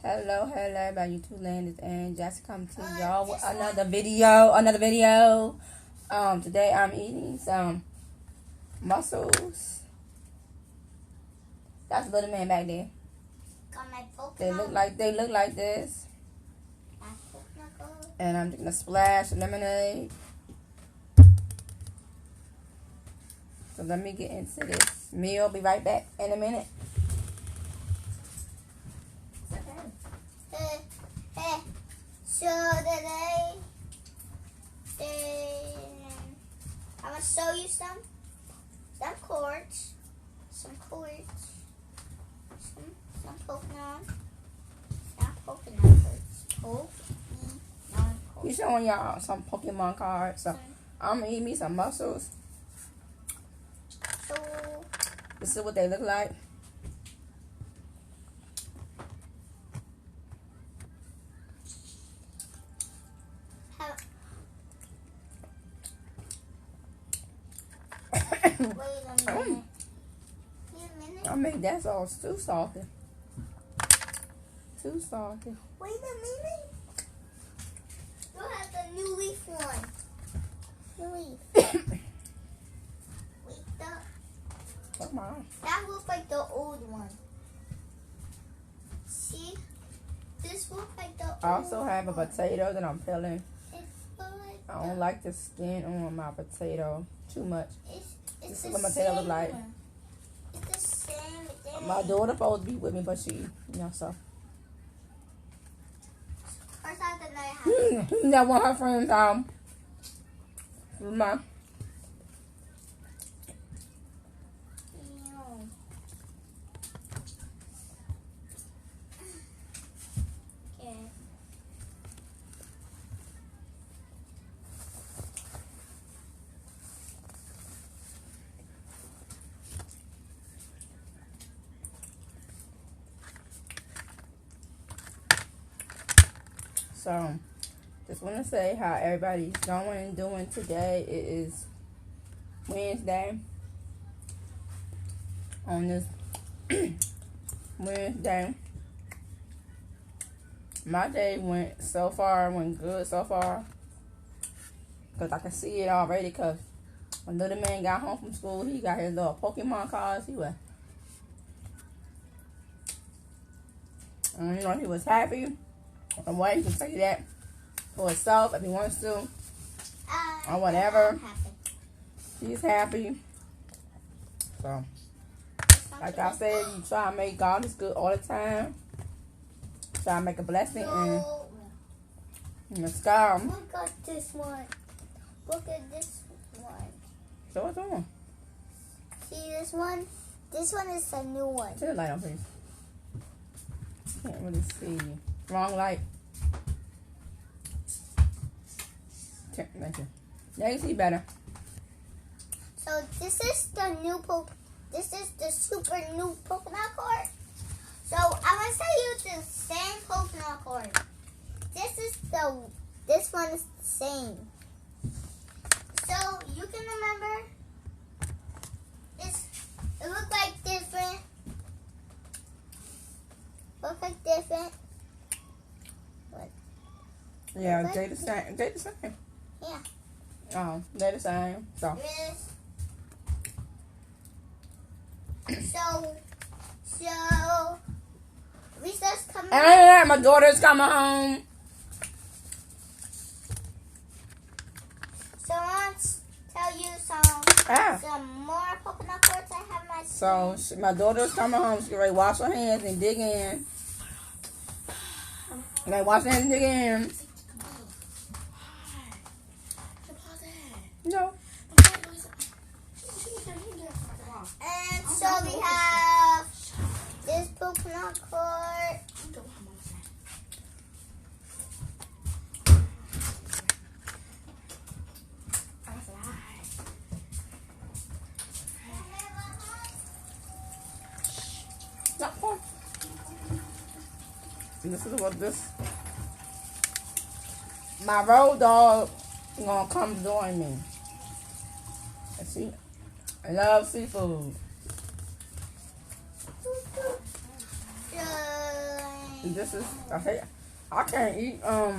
Hello, everybody, YouTube land and Jessica come to y'all with another video. Today I'm eating some mussels. That's the little man back there. They look like this. And I'm drinking a splash of lemonade. So let me get into this meal. Be right back in a minute. So today, I'm gonna show you some cords, some Pokemon cords. He's showing y'all some Pokemon cards. So I'm gonna eat me some mussels. So this is what they look like. wait a minute. I mean, that's all too salty. Too salty. Wait a minute. You have the new leaf one. New leaf. Wait, Come on. that looks like the old one. See? This looks like the old I also have a potato that I'm peeling. It's I don't like the skin on my potato too much. It's This the is what my potato look like. same. It's the same thing. My daughter supposed to be with me, but she, so. First I thought I had. That one of her friends, my. Okay. So, just want to say how everybody's going and doing today. It is Wednesday. On this Wednesday, my day went good so far. Because I can see it already. Because when little man got home from school, he got his little Pokemon cards. He was happy. From what he can say that for himself if he wants to, or whatever. He's happy. So, like I said, you try to make God is good all the time. Try to make a blessing in the sky. Look at this one. Look at this one. So what's on? See this one? This one is a new one. Turn the light on, please. Can't really see. Wrong light. Thank you. Now you see better. So this is the new This is the super new Pokemon card. So I'm gonna show you the same Pokemon card. This one is the same. So you can remember it look like different. Yeah, they the same. Yeah. Oh, they the same. So. So recess coming. And my daughter's coming home. So I want to tell you some more Pokemon cards I have my. So my daughter's coming home. She's ready to wash her hands and dig in. Wash her hands and dig in. No. And so we have this Pokemon card. This is what my road dog gonna come join me. See, I love seafood. And this is I can't eat all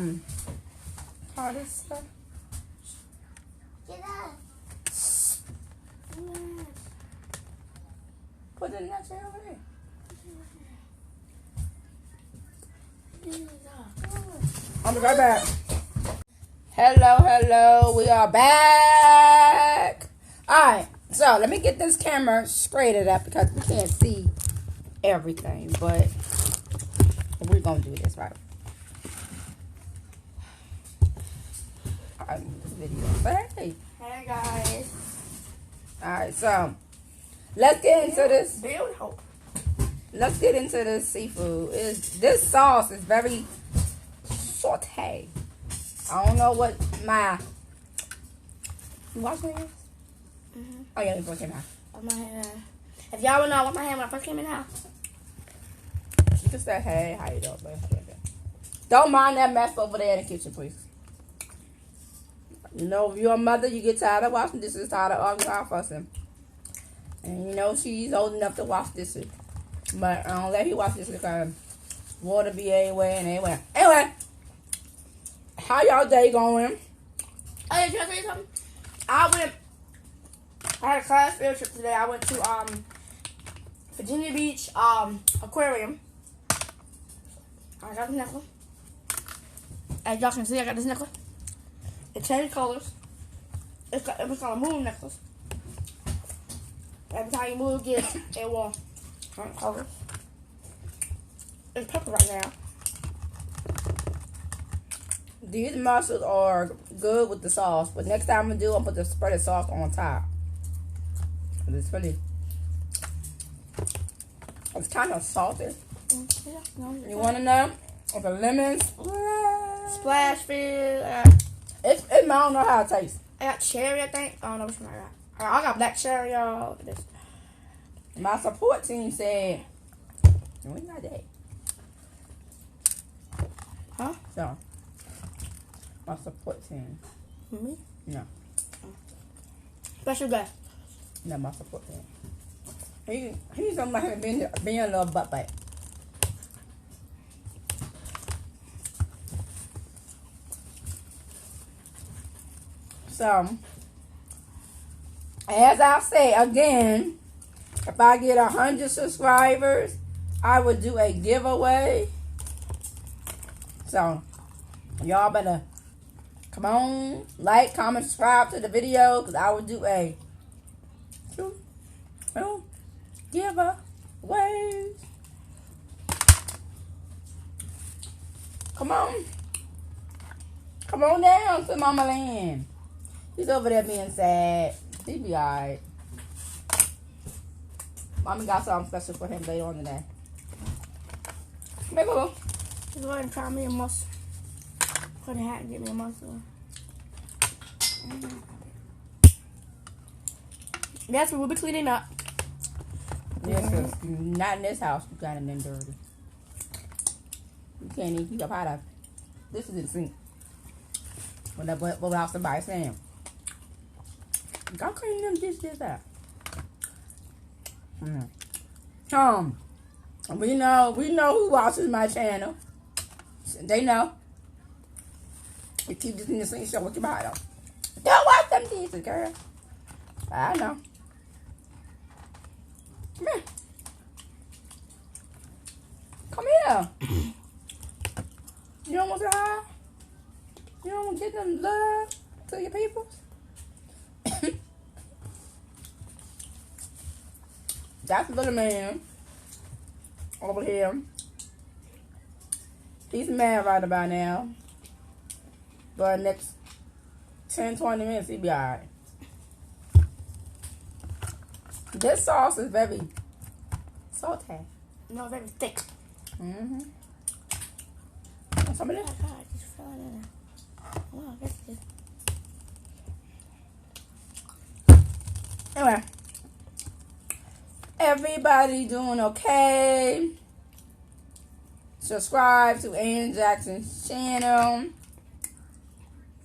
this stuff. Get up. Put it in that chair over there. I'll be right back. Hello. We are back. Alright, so let me get this camera straightened up because we can't see everything, but we're gonna do this right. Alright, this video. Hey guys. Alright, so let's get into this. Build hope. Let's get into this seafood. This sauce is very saute. I don't know what my. You wash my hands? Oh yeah, let me came out. If y'all would know what my hand when I first came in the house. You can say hey, how you doing, babe? Don't mind that mess over there in the kitchen, please. You know, if you're a mother, you get tired of washing dishes, tired of arguing or fussing. And you know she's old enough to wash dishes. But I don't let you wash dishes because water be everywhere and everywhere. Anyway, how y'all day going? Oh yeah, can I tell you something? I had a class field trip today. I went to Virginia Beach aquarium. I got the necklace. As y'all can see, I got this necklace. It changed colors. It was called a moon necklace. Every time you move it will change colors. It's purple right now. These mussels are good with the sauce, but next time I do, I'm put the spread of sauce on top. It's pretty. It's kind of salty. You want to know? With the lemons, Splash fish. I don't know how it tastes. I got cherry, I think. I don't know which one I got. I got black cherry, y'all. Look at this. My support team said, we got that. Huh? So, my support team. Me? No. Special guest. No, my support team. He's somebody being a little butt bite. So, as I say again, if I get 100 subscribers, I would do a giveaway. So, y'all better come on, like, comment, subscribe to the video, because I would do a giveaways. Come on. Come on down to Mama Land. He's over there being sad. He be alright. Mommy got something special for him later on today. Maybe we'll Just go ahead and try me a muscle. Put a hat and get me a muscle. Yes, we will be cleaning up. This is not in this house. You got it in dirty. You can't even keep up out of it. This is in the sink. Without somebody saying, go clean them dishes out. We know who watches my channel. They know. You keep this in the sink, show what you buy them. Don't wash them dishes, girl. I know. Come here. Come here. You don't want to hide? You don't want to get them love to your people? That's the little man over here. He's mad right about now. But next 10-20 minutes, he'll be alright. This sauce is very salty. No, very thick. Mm-hmm. Some of this? Oh, God, I just fell in there. Oh, that's good. Anyway. Everybody doing okay. Subscribe to Ann Jackson's channel.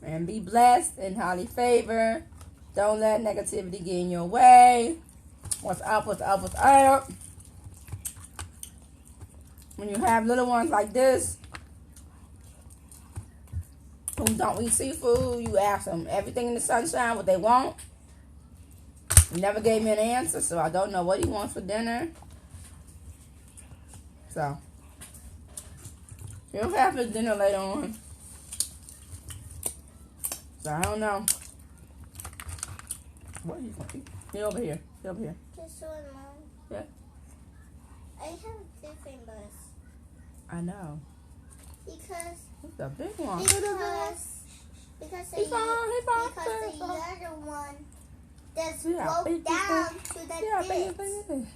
And be blessed and highly favored. Don't let negativity get in your way. What's up, what's up, what's up? when you have little ones like this who don't eat seafood, you ask them everything in the sunshine, what they want. He never gave me an answer, so I don't know what he wants for dinner. So, he'll have his dinner later on. So, I don't know. What are you going to eat? He over here. He over here. This one, Mom. Yeah. I have different bus. I know. Because It's a big one. because the He's fine. He's fine. because the other one just Yeah, broke big down bus. to the Yeah, ditch. baby.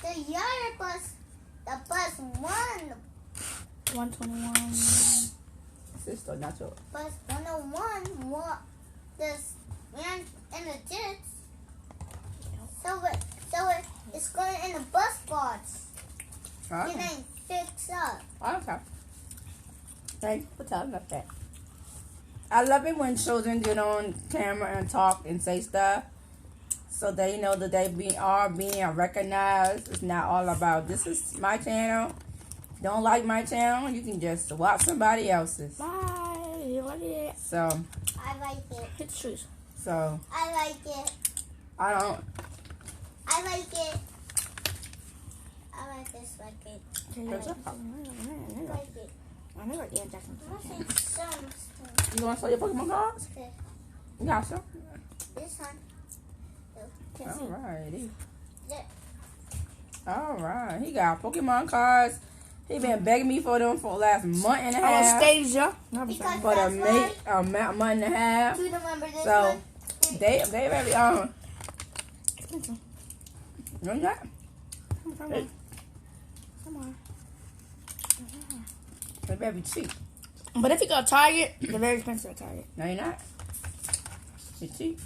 The other bus, the bus one, 121. Sister, not yours. bus 101, just ran in the ditch. It's going in the bus box. Okay. Getting fixed up. Okay. Thanks for telling us that. I love it when children get on camera and talk and say stuff so they know that they are being recognized. It's not all about, this is my channel. If you don't like my channel, you can just watch somebody else's. Bye. You like it? So, I like it. Hit the streets. I like it. I don't, I like it. I like this like it. Okay, What's up? I like it. I never Ian Jackson. What's it? Some. you want to show your Pokemon cards? Okay. You got some? This one. Alrighty. Yeah. Alright. He got Pokemon cards. He been begging me for them for the last month and a half. Anastasia. Because For the that's why month and a half. you remember this So, one. they very Expensive. no, not. Come on. Come on. They better be cheap. But if you go to Target, they're very expensive at Target. No, you're not. It's cheap.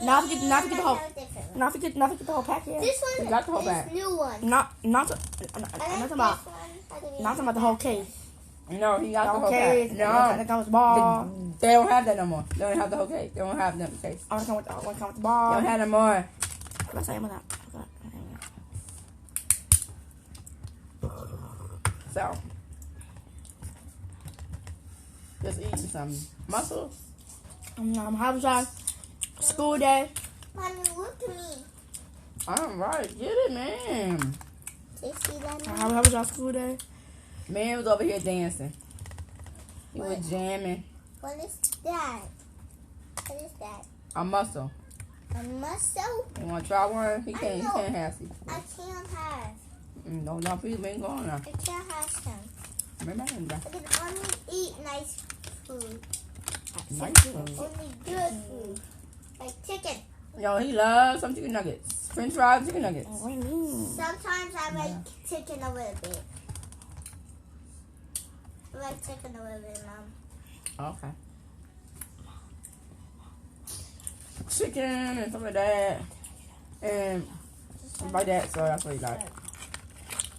Not forget the whole. I have a different one. Not forget the whole packet. This one We got the whole is bag. new one. Not I like talking about this one. I think not talking about the whole case. No, he got the whole Okay, case. that No. comes with ball. They don't have that no more. They don't have the whole case. They don't have them case. I want to come with the They ball. don't have them more. Let's say I'm that. So, just eating some mussels. How was our school day? Mommy, look at me. Alright, get it, man. They see that now? How was our school day? Man was over here dancing. He was What? jamming. What is that? What is that? A mussel. A muscle? You want to try one? He I can't. He know. can't have it. I can't have. No, people ain't going now. I can't have them. Remember? I can only eat nice food. Nice food. Only good food. Like chicken. Yo, he loves some chicken nuggets. French fries, chicken nuggets. What do you mean? Sometimes I like chicken a little bit. I like chicken a little bit, Mom. Okay. Chicken and stuff like that. And like that, so that's what he like.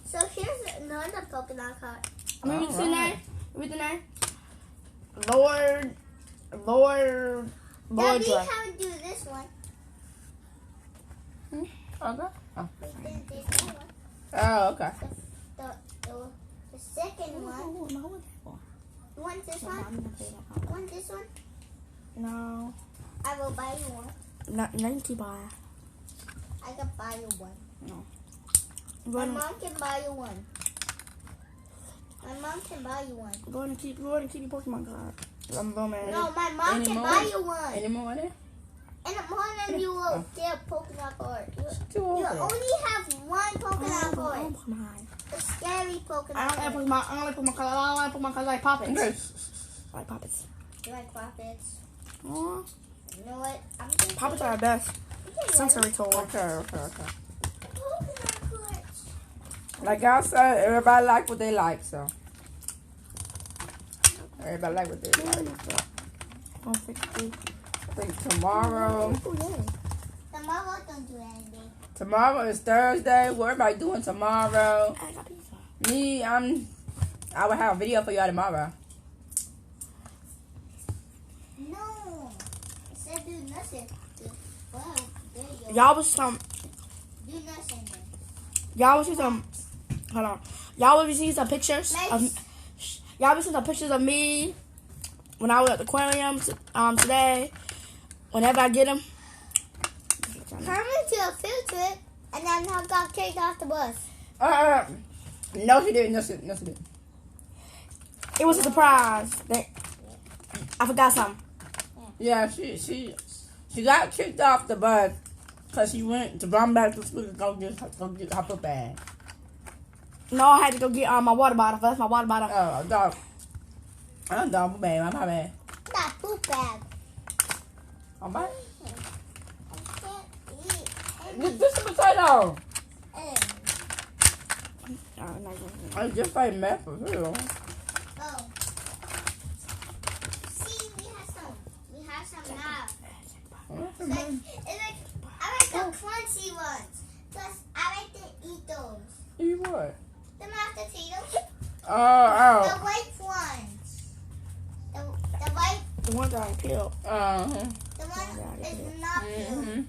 So here's another Pokemon card. Read the Alright. name. Read the name. Lord Daddy, Dra- how to do this one? Okay. Oh, We did this one. oh okay. The second one. Oh, no, what that for? You want this No, one? I'm not paying that You for. want this one? No. I will buy you one. Not 90 buy. I can buy you one. My Go mom can buy you one. My mom can buy you one. and keep your Pokemon card. I'm going man. No, my mom Any can more? buy you one. Any more there? In the morning, you will get a Pokemon card. Too You old. only have one Pokemon card. Pokemon. The scary Pokemon I don't like card. Pokemon. I don't like Pokemon card. I don't like Pokemon card. I like Poppets. Okay. I like Poppets. You like Poppets? Aw. You know what? I'm gonna Poppets are the best. get Sensory toy. Okay. Pokemon cards. Like I said, everybody like what they like, so. Everybody like what they like. 150. I think tomorrow. Oh, yeah. The mama don't do anything. Tomorrow is Thursday. What everybody doing tomorrow? I got pizza. Me, I will have a video for y'all tomorrow. No. I said do nothing. Wow, there you go. Y'all was some. Do nothing then. Y'all was some. Hold on. Y'all will see some pictures of Nice. y'all will see some pictures of me when I was at the aquarium today. Whenever I get them. Herman to a field trip, and then I got kicked off the bus. No, she didn't. No, she didn't. It was a surprise. I forgot something. Yeah, she got kicked off the bus because she went to run back to school to go get her book bag. No, I had to go get my water bottle. That's my water bottle. Oh, dog. I'm dog bag. My bad. That poop bag. Oh, my. I can't eat. This is a potato. Oh, I just like mess for real. Oh. See, we have some now. It's like, I like the crunchy ones. Plus, I like to eat those. Eat what? The mashed potatoes. The Oh. white ones. The white, the one that I peeled. the one is not peeled. Mm-hmm.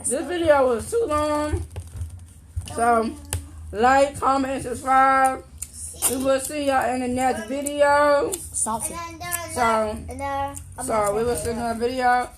This video was too long. So, like, comment, and subscribe. We will see y'all in the next video. Salty. And then there is So, and there. so we will see you in the video.